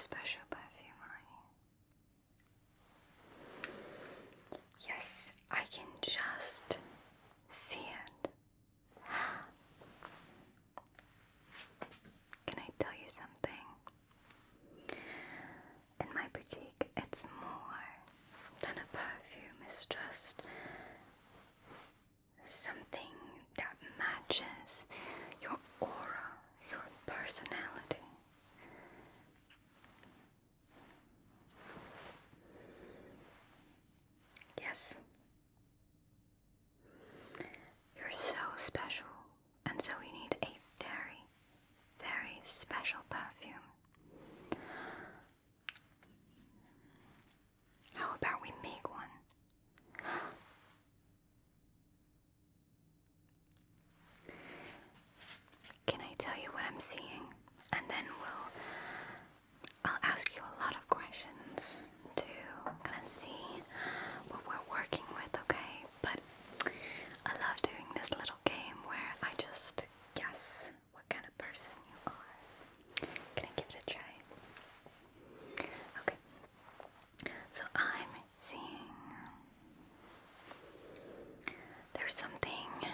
special perfume, are you? Yes, I can just see it. Can I tell you something? In my boutique, it's more than a perfume. It's just something that matches your aura, your personality. Yes. You're so special, and so we need a very, very special perfume. How about we make one? Can I tell you what I'm seeing? And then I'll ask you a lot of questions to kind of see what we're working with, okay? But I love doing this little game where I just guess what kind of person you are. Can I give it a try? Okay. So I'm seeing there's something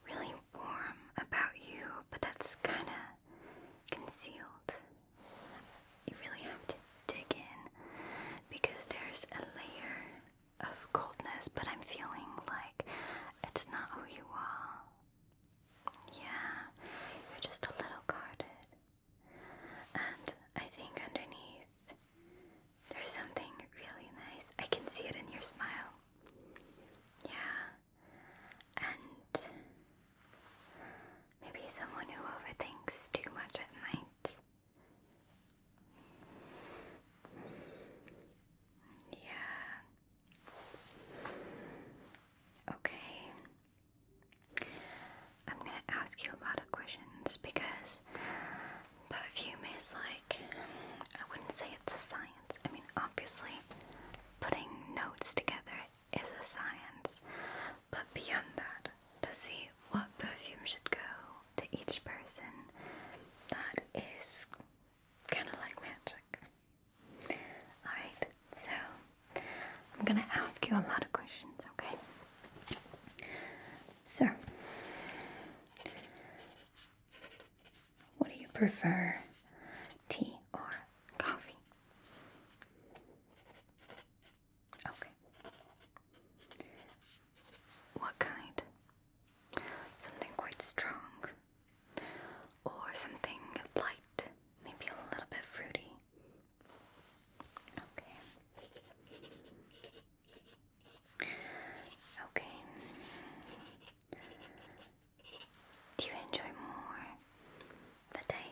really warm about you, but that's kind of concealed. You really have to dig in because there's a layer of coldness, but I'm feeling like it's not who you are. Yeah, you're just a little guarded. And I think underneath there's something really nice. I can see it in your smile. Yeah. And maybe someone who overthinks too much at night. Yeah. Okay. I'm gonna ask you a lot of questions because perfume is like, I wouldn't say it's a science. I mean, obviously, putting notes together is a science. But beyond that, to see what perfume should go to each person, that is kind of like magic. Alright, so I'm gonna ask you a lot of questions, okay? So, what do you prefer, tea or coffee? Okay. What kind? Something quite strong or something light, maybe a little bit fruity? Okay. Okay. Do you enjoy more the day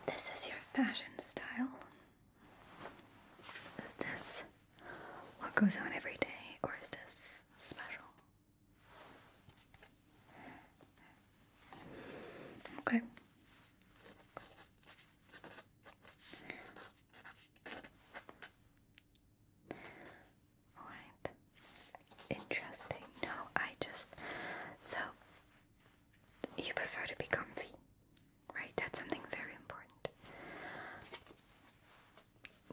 this is your fashion style? Is this what goes on every day, or is this special? Okay. Alright. Interesting. No, so, you prefer to be comfy, right? That's something very important.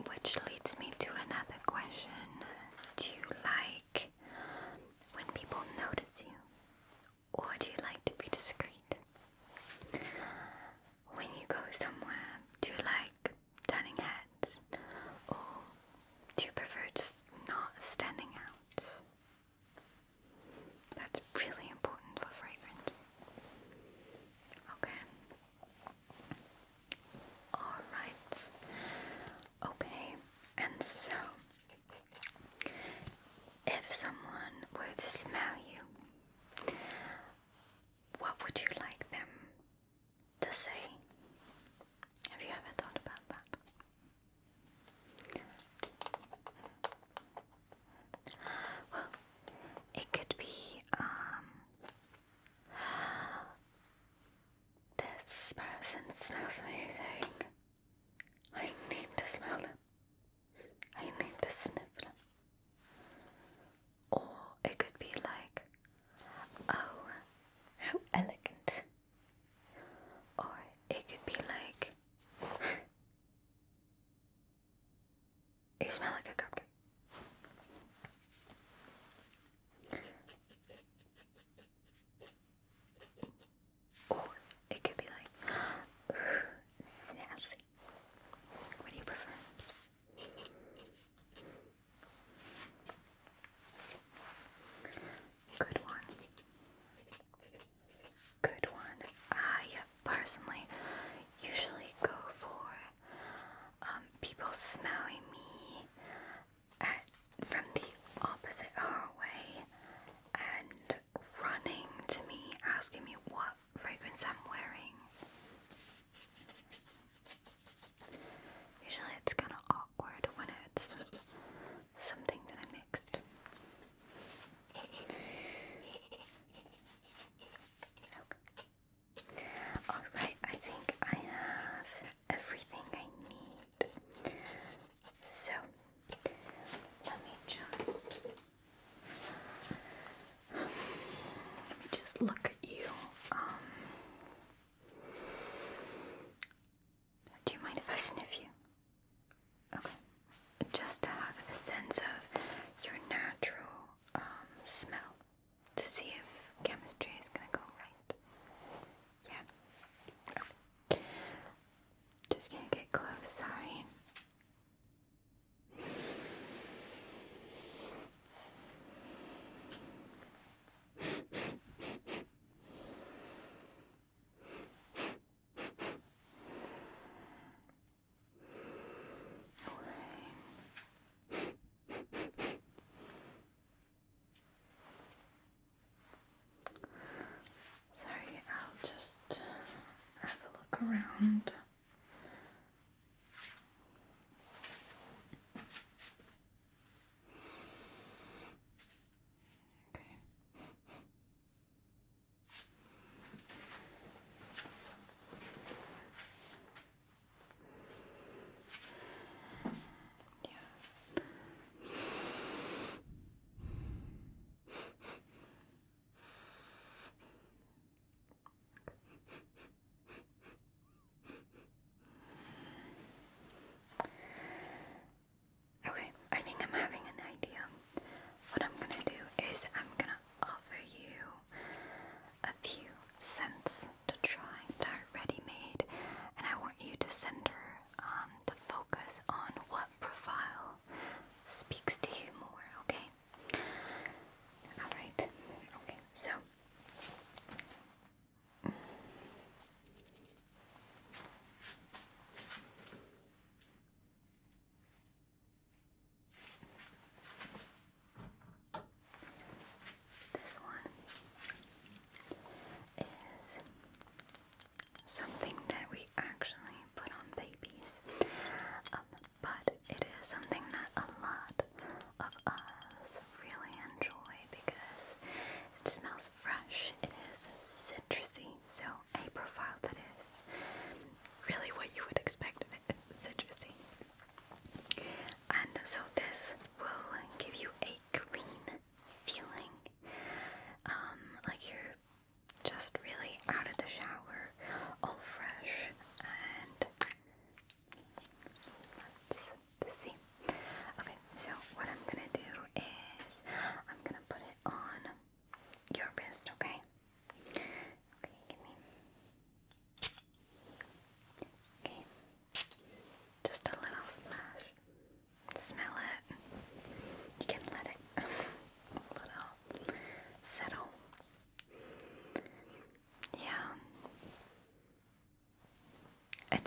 Which leads me to another question. Do you like when people notice you? Or do you like to be discreet? When you go somewhere, do you like turning heads? Or do you prefer just not standing out? That's really important for fragrance. Okay. Alright. Okay, and so, if someone were to smell you, what would you like them to say? Have you ever thought about that? Well, it could be, this person smells amazing. I need to smell them. I need to sniff them. Or it could be like, oh, how elegant. Or it could be like, you smell like a cupcake. Or it could be like, sassy. What do you prefer? Good one. Good one. I personally usually go for people smelling me from the opposite way and running to me, asking me what fragrance I'm wearing. Usually it's kind of awkward when it's something that I mixed. Okay. Alright, I think I have everything I need. So, let me just look at you. Do you mind if I sniff you? Okay. Just to have a sense of your natural smell, to see if chemistry is gonna go right. Yeah. Okay. Just gonna get close, sorry. Sorry, I'll just have a look around. Okay. Yeah. Okay, I think I'm having an idea. What I'm gonna do is I'm gonna offer you a few scents to try that are ready-made, and I want you to center the focus on what profile speaks to you more, okay? Alright, okay, so this one is something that we actually put on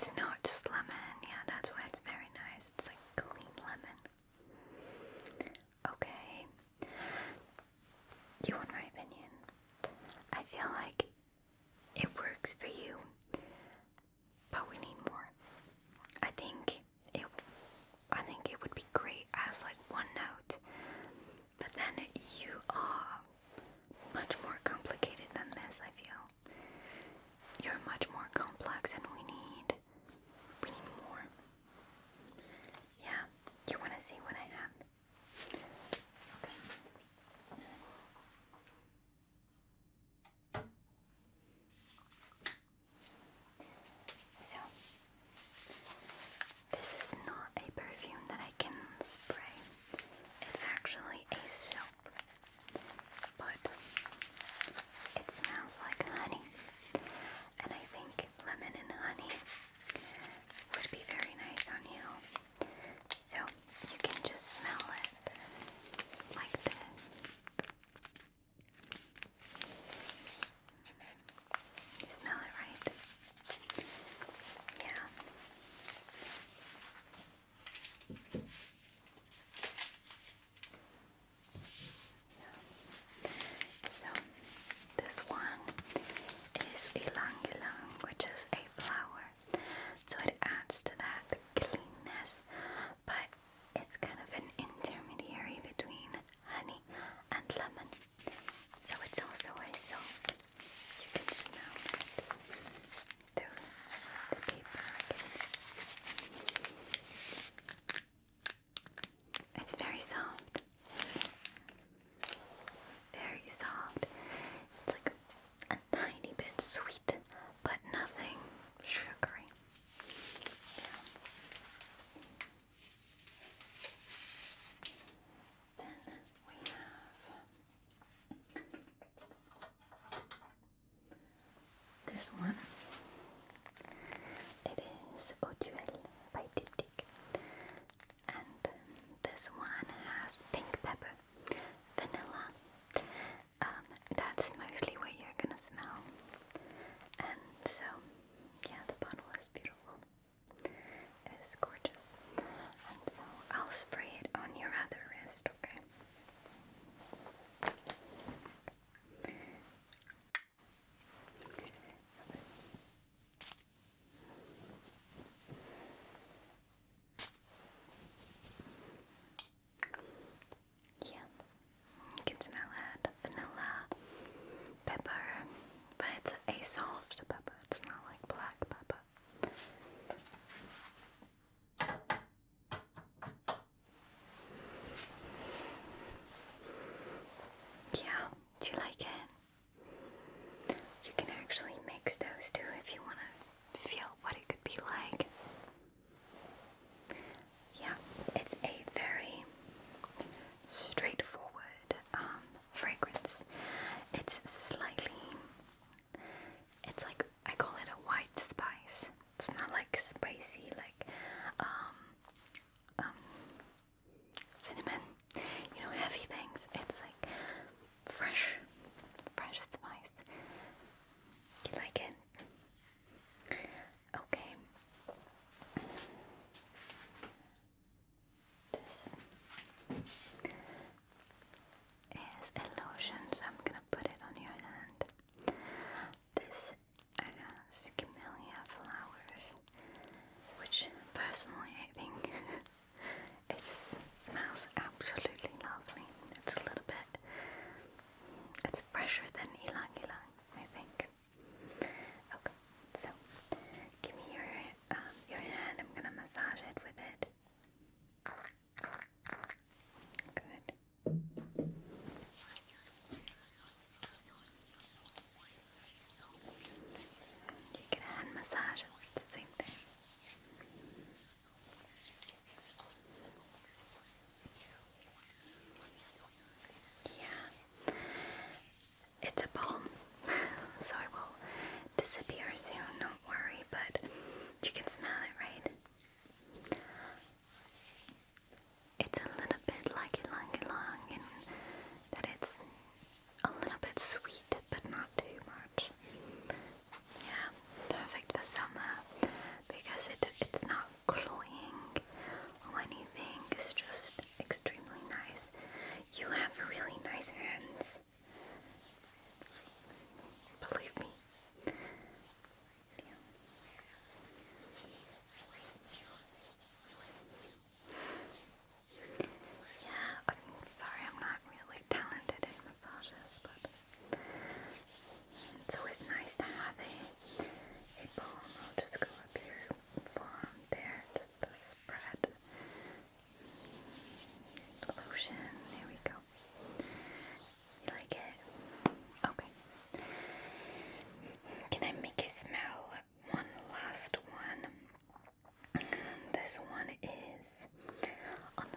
it's not just lemon. Yeah, that's why it's very nice. It's like clean lemon. Okay. You want my opinion? I feel like it works for you, but we need more. I think it would be great as like one note, but then you are much more complicated than this. I feel you're much more complex, and we need more. Yeah, you want to see what I have? So, this is not a perfume that I can spray. It's actually a soap, but it smells like honey, and I think lemon and honey would be very nice on you. So, you can just smell it like this. You smell it, right? Yeah. So, this one is ylang ylang, which is a flower. So it adds to that cleanness, but it's kind of an intermediary between honey and lemon. So it's also a soap. You can smell it through the paper again. It's very soft. Very soft. It's like a tiny bit sweet, but nothing sugary. Then we have this one. It is Audible by Diptyque, and this one has pink pepper, vanilla. That's mostly what you're gonna smell. And so, yeah, the bottle is beautiful. It is gorgeous. And so I'll spray it on your other wrist, okay?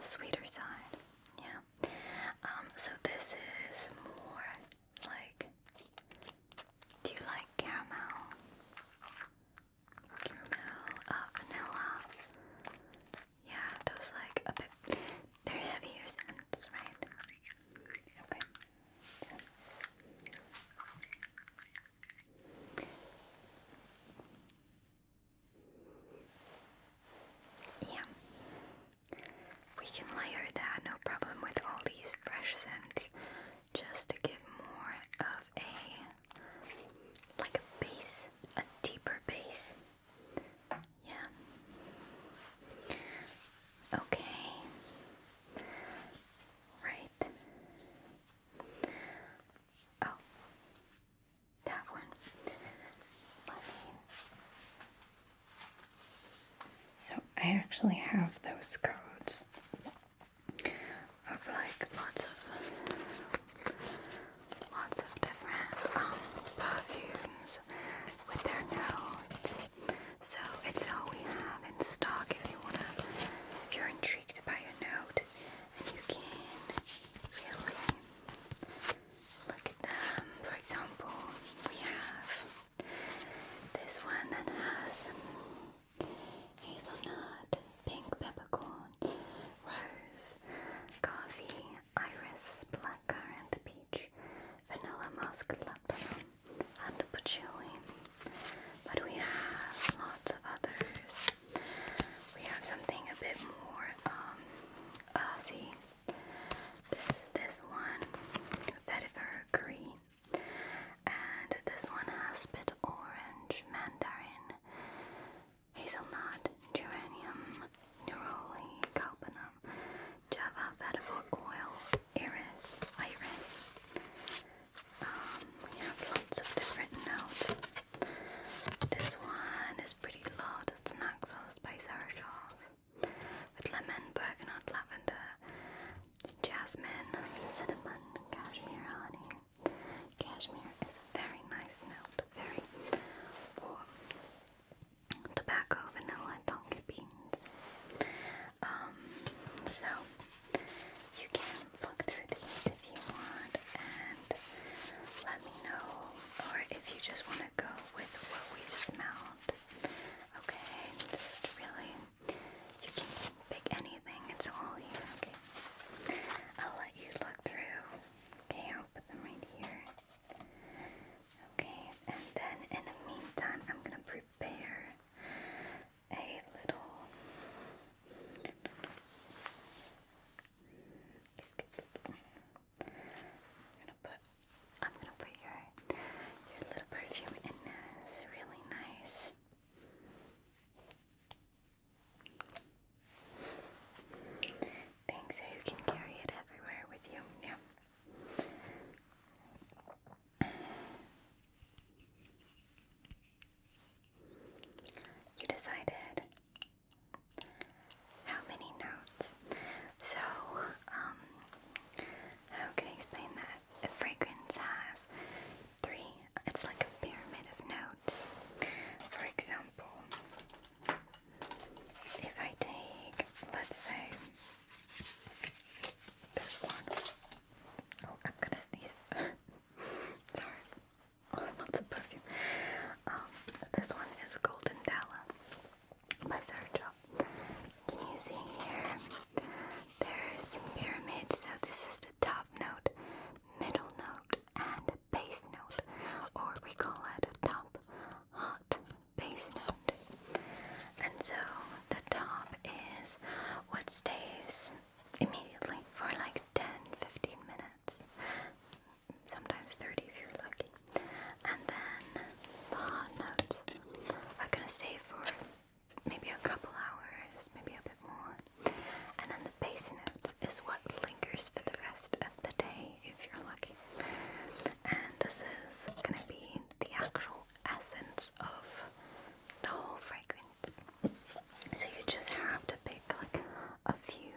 the sweeter side. Yeah. So this is more like, do you like caramel? Vanilla. Yeah, those like a bit, they're heavier scents, right? Okay. So. Yeah. We can layer that, no problem, with all these fresh scents, just to give more of like a base, a deeper base. Yeah. Okay. Right. Oh, that one. So I actually have those codes of like lots of different perfumes with their notes. So it's all we have in stock if you're intrigued by a note, and you can really look at them. For example, we have this one that has hazelnut, pink peppercorn, rose, coffee, iris, blackcurrant, peach, vanilla, musk, lemon, and patchouli. But we have lots of others. We have something a bit more earthy. This one, vetiver green, and this one has spit orange, mandarin, hazelnut, geranium, neroli, galbanum, java, vetiver oil, iris. We have lots of different notes. This one is pretty loud. It's Naxos by Sarah Shaw, with lemon, bergamot, lavender, jasmine, cinnamon, cashmere, honey. Cashmere is a very nice note, very warm. Tobacco, vanilla, tonka beans. So you can look through these if you want and let me know, or if you just want to go with what we've smelled. Okay, just really, you can pick anything, it's all here, okay? I'll let you look through. Okay, I'll put them right here. Okay, and then in the meantime, I'm gonna prepare a little I'm gonna put your little perfume in this really nice thing so you can carry it everywhere with you. Yeah. You decided how many notes. So, how can I explain that? A fragrance has three, it's like a pyramid of notes. For example, if I take, let's say, this one. Oh, I'm gonna sneeze. Sorry. Lots of perfume. This one is Golden Dalla by Sarah Shaw. Can you see here? There's a pyramid, so this is the top note, middle note, and base note, or we call it a top hot base note. And so the top is what stays immediately for like 10-15 minutes, sometimes 30 if you're lucky. And then the hot notes are gonna stay for maybe a couple hours, maybe a bit more. And then the base notes is what lingers for the rest of the day if you're lucky. And this is gonna be the actual essence of the whole fragrance. So you just have to pick like a few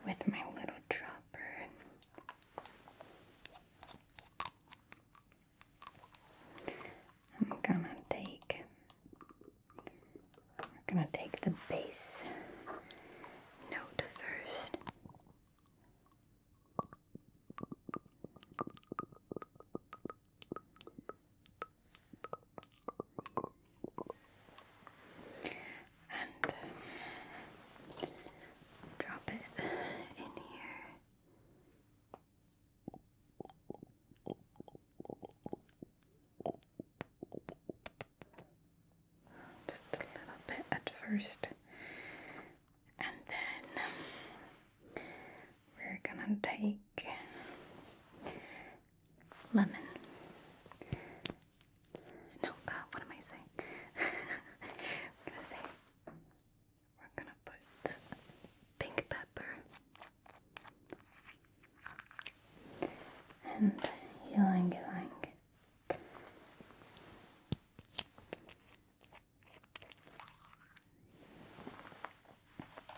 with my little dropper. We're gonna take the base note first. And drop it in here. Just a little bit at first. And then we're gonna take lemon. No, what am I saying? We're gonna put pink pepper and ylang ylang.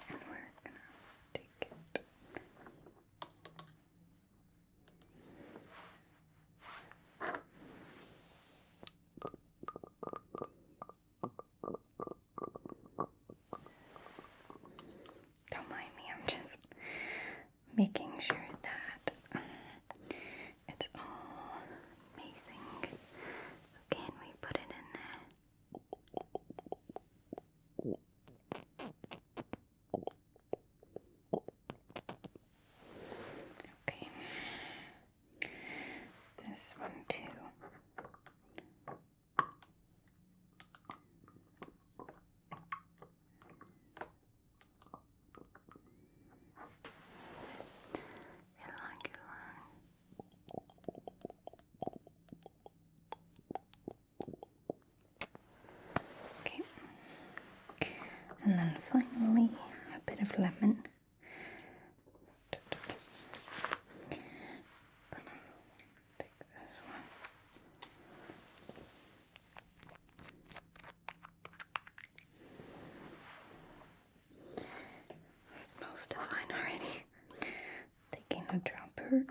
And we're gonna take it. Don't mind me, I'm just making sure that it's all amazing. Okay, and we put it in there. Okay. This one too. Okay. And then finally, a bit of lemon. Gonna take this one. It smells divine already. Taking a dropper.